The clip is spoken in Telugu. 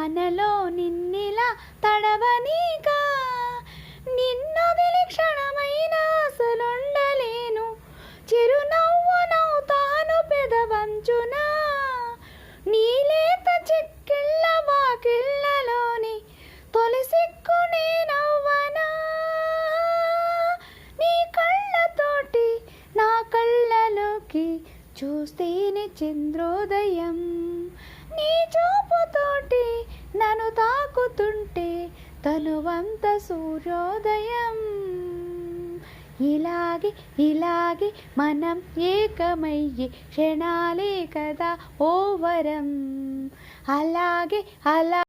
వానలో నిన్నిలా తడవనీగా నిన్నొదిలి క్షణమైన అసలుండలేను. చిరునవ్వు నవ్వుతాను పెదవంచున నీలేత చెక్కిళ్ళ వాకిళ్ళలోని తొలి సిక్కు నేనవ్వనా. నీ కళ్ళతోటి నా కళ్ళలోకి చూస్తేనే చంద్రోదయం. నీ చూపుతోటి నన్ను తాకుతుంటే తనువంత సూర్యోదయం. ఇలాగే ఇలాగే మనం ఏకమయ్యే క్షణాలే కదా ఓ వరం. అలాగే అలా